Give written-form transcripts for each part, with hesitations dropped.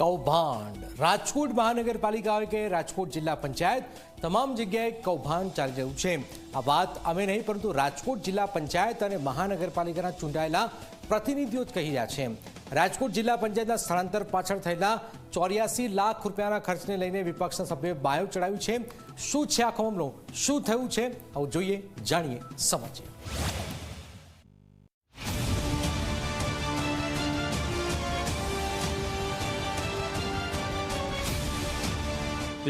કૌભાંડ રાજકોટ મહાનગરપાલિકા કે રાજકોટ જિલ્લા પંચાયત તમામ જગ્યાએ કૌભાંડ ચાલી રહ્યું છે। આ વાત અમે નહીં પરંતુ રાજકોટ જિલ્લા પંચાયત અને મહાનગરપાલિકાના ચૂંટાયેલા પ્રતિનિધિઓ જ કહી રહ્યા છે। રાજકોટ જિલ્લા પંચાયતના સ્થળાંતર પાછળ થયેલા 84 લાખ રૂપિયાના ખર્ચને લઈને વિપક્ષના સભ્યોએ બાયો ચડાવ્યું છે। શું છે આખો મામલો, શું થયું છે, આવું જોઈએ, જાણીએ, સમજીએ।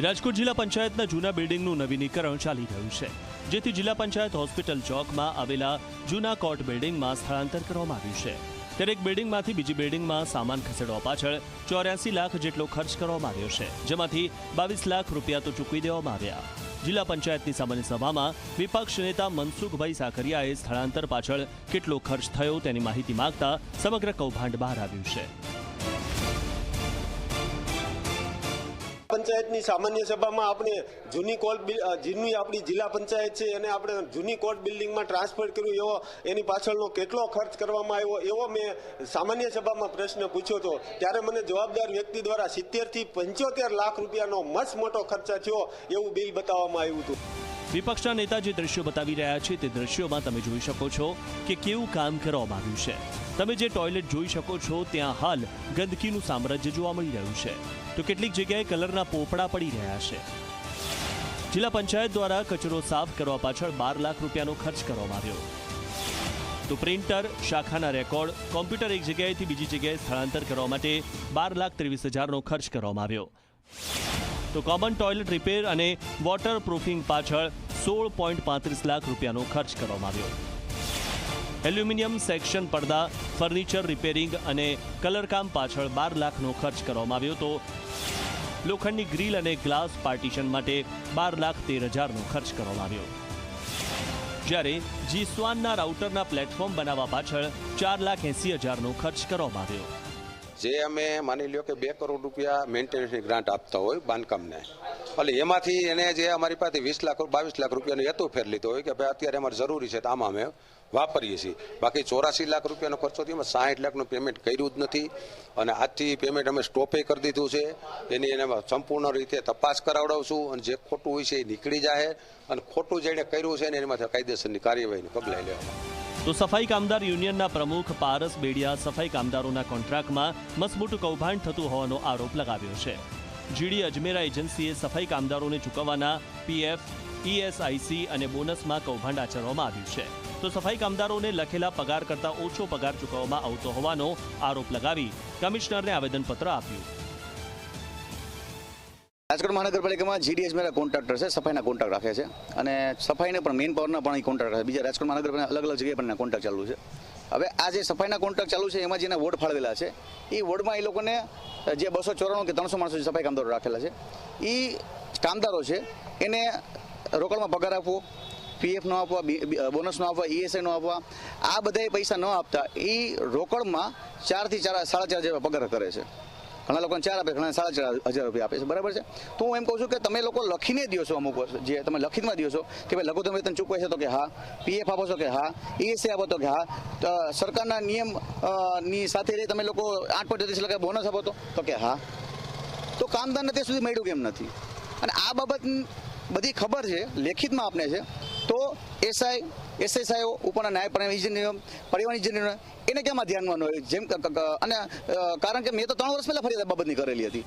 રાજકોટ જિલ્લા પંચાયતના જૂના બિલ્ડિંગનું નવીનીકરણ ચાલી રહ્યું છે, જેથી જિલ્લા પંચાયત હોસ્પિટલ ચોકમાં આવેલા જૂના કોર્ટ બિલ્ડિંગમાં સ્થળાંતર કરવામાં આવ્યું છે। ત્યારે એક બિલ્ડિંગમાંથી બીજી બિલ્ડિંગમાં સામાન ખસેડવા પાછળ 84 લાખ જેટલો ખર્ચ કરવામાં આવ્યો છે, જેમાંથી 22 લાખ રૂપિયા તો ચૂકવી દેવામાં આવ્યા। જિલ્લા પંચાયતની સામાન્ય સભામાં વિપક્ષ નેતા મનસુખભાઈ સાકરિયાએ સ્થળાંતર પાછળ કેટલો ખર્ચ થયો તેની માહિતી માંગતા સમગ્ર કૌભાંડ બહાર આવ્યું છે। પંચાયતની સામાન્ય સભામાં આપણે જૂની આપણી જિલ્લા પંચાયત છે અને આપણે જૂની કોર્ટ બિલ્ડિંગમાં ટ્રાન્સફર કર્યું એવો એની પાછળનો કેટલો ખર્ચ કરવામાં આવ્યો એવો મેં સામાન્ય સભામાં પ્રશ્ન પૂછ્યો હતો। ત્યારે મને જવાબદાર વ્યક્તિ દ્વારા 70 થી 75 લાખ રૂપિયાનો મસ્ત મોટો ખર્ચા થયો એવું બિલ બતાવવામાં આવ્યું હતું। વિપક્ષના નેતા જે દ્રશ્યો બતાવી રહ્યા છે તે દ્રશ્યોમાં તમે જોઈ શકો છો કે કેવું કામ કરવામાં આવ્યું છે। તમે જે ટોયલેટ જોઈ શકો છો ત્યાં હાલ ગંદકીનું સામ્રાજ્ય જોવા મળી રહ્યું છે, તો કેટલીક જગ્યાએ કલરના પોપડા પડી રહ્યા છે। જિલ્લા પંચાયત દ્વારા કચરો સાફ કરવા પાછળ 12 લાખ રૂપિયાનો ખર્ચ કરવામાં આવ્યો, તો પ્રિન્ટર, શાખાના રેકોર્ડ, કોમ્પ્યુટર એક જગ્યાએથી બીજી જગ્યાએ સ્થળાંતર કરવા માટે 12,23,000નો ખર્ચ કરવામાં આવ્યો, તો કોમન ટોયલેટ રિપેર અને વોટર પ્રૂફિંગ પાછળ 16.35 લાખ રૂપિયાનો ખર્ચ કરવામાં આવ્યો। એલ્યુમિનિયમ સેક્શન પડદા, ફર્નિચર રિપેરિંગ અને કલરકામ પાછળ 12 લાખનો ખર્ચ કરવામાં આવ્યો, તો લોખંડની ગ્રીલ અને ગ્લાસ પાર્ટીશન માટે 12,13,000નો ખર્ચ કરવામાં આવ્યો, જ્યારે જીસ્વાનના રાઉટરના પ્લેટફોર્મ બનાવવા પાછળ 4,80,000નો ખર્ચ કરવામાં આવ્યો। જે અમે માની લ્યો કે 2 કરોડ રૂપિયા મેન્ટેનન્સની ગ્રાન્ટ આપતા હોય બાંધકામને, એટલે એમાંથી એને જે અમારી પાસે 20 લાખ 22 લાખ રૂપિયાનો હેતુ ફેર લીધો હોય કે ભાઈ અત્યારે અમારે જરૂરી છે તો આમાં અમે વાપરીએ છીએ। બાકી 84 લાખ રૂપિયાનો ખર્ચો થયો, 60 લાખનું પેમેન્ટ કર્યું જ નથી અને આજથી પેમેન્ટ અમે સ્ટોપે કરી દીધું છે। એની એને સંપૂર્ણ રીતે તપાસ કરાવડાવશું અને જે ખોટું હોય છે એ નીકળી જાય અને ખોટું જેણે કર્યું છે ને એની માથે કાયદેસરની કાર્યવાહીને પગલાં લેવામાં। તો સફાઈ કામદાર યુનિયનના પ્રમુખ પારસ બેડિયા સફાઈ કામદારોના કોન્ટ્રાક્ટમાં મસમોટું કૌભાંડ થતું હોવાનો આરોપ લગાવ્યો છે। જીડી અજમેરા એજન્સીએ સફાઈ કામદારોને ચૂકવવાના પીએફ, ESIC અને બોનસમાં કૌભાંડ આચરવામાં આવ્યું છે, તો સફાઈ કામદારોને લખેલા પગાર કરતાં ઓછો પગાર ચૂકવવામાં આવતો હોવાનો આરોપ લગાવી કમિશનરને આવેદનપત્ર આપ્યું। રાજકોટ મહાનગરપાલિકામાં જીડી અજમેરા કોન્ટ્રાક્ટર છે, સફાઈના કોન્ટ્રાક્ટ રાખે છે અને સફાઈને પણ મેઇન પાવરના પણ કોન્ટ્રાક્ટ રાખે। બીજા રાજકોટ મહાનગરપાલિકા અલગ જગ્યાએ પણ કોન્ટ્રાક્ટ ચાલુ છે। હવે આ જે સફાઈના કોન્ટ્રાક્ટ ચાલુ છે એમાં જેના વોર્ડ ફાળવેલા છે એ વોર્ડમાં એ લોકોને જે 294 કે 300 માણસો સફાઈ કામદારો રાખેલા છે, એ કામદારો છે એને રોકડમાં પગાર આપવો, PF નો આપવા, બોનસ નો આપવા, ESI નો આપવા, આ બધા પૈસા ન આપતા એ રોકડમાં 4 થી 4.5 જેવા પગાર કરે છે। ઘણા લોકોને 4 આપે, ઘણા 4,500 રૂપિયા આપે છે, બરાબર છે। તો હું એમ કહું છું કે તમે લોકો લખીને દો છો, અમુક જે તમે લખિતમાં દો છો કે ભાઈ લઘુત્તમ વેતન ચૂકવે છે તો કે હા, PF આપો છો કે હા, ESI આપો તો કે હા, સરકારના નિયમની સાથે તમે લોકો 8.33 બોનસ આપો તો કે હા, તો કામદારને તે સુધી મળ્યું કેમ નથી? અને આ બાબત બધી ખબર છે, લેખિતમાં આપને છે, તો SSI ઉપરના નાયબ પરિવહન ઇજનેર એને કેમ ધ્યાનમાં ન હોય? જેમ અને કારણ કે મેં તો 3 વર્ષ પહેલા ફરિયાદ બાબતની કરેલી હતી।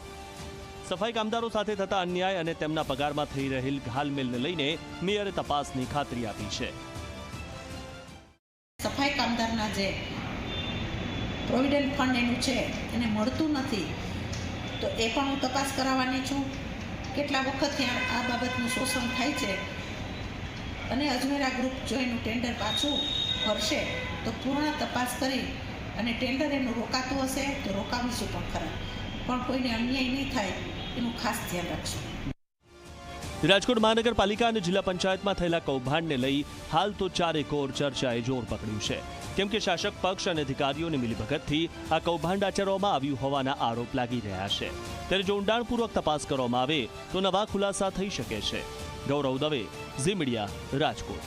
સફાઈ કામદારો સાથે થતા અન્યાય અને તેમના પગારમાં થઈ રહેલ ઘાલમેલને લઈને મેયરે તપાસની ખાતરી આપી છે। સફાઈ કામદારના જે પ્રોવિડન્ટ ફંડ એનું છે એને મળતું નથી, તો એ પણ હું તપાસ કરાવવાની છું। કેટલા વખતથી આ બાબતનું શોષણ થાય છે અને અજમેરા ગ્રુપ જો એનું ટેન્ડર પાછું ભરશે તો પૂર્ણ તપાસ કરી અને ટેન્ડર એનું રોકાતું હશે તો રોકાવીશું પણ ખરા, પણ કોઈને અન્યાય નહીં થાય એનું ખાસ ધ્યાન રાખશું। રાજકોટ મહાનગરપાલિકા અને જિલ્લા પંચાયતમાં થયેલા કૌભાંડને લઈ હાલ તો ચારેકોર ચર્ચાએ જોર પકડ્યું છે, કેમ કે શાસક પક્ષ અને અધિકારીઓની મિલીભગતથી આ કૌભાંડ આચરવામાં આવ્યું હોવાના આરોપ લાગી રહ્યા છે। ત્યારે જો ઊંડાણપૂર્વક તપાસ કરવામાં આવે તો નવા ખુલાસા થઈ શકે છે। ગૌરવ દવે, ઝી મીડિયા, રાજકોટ।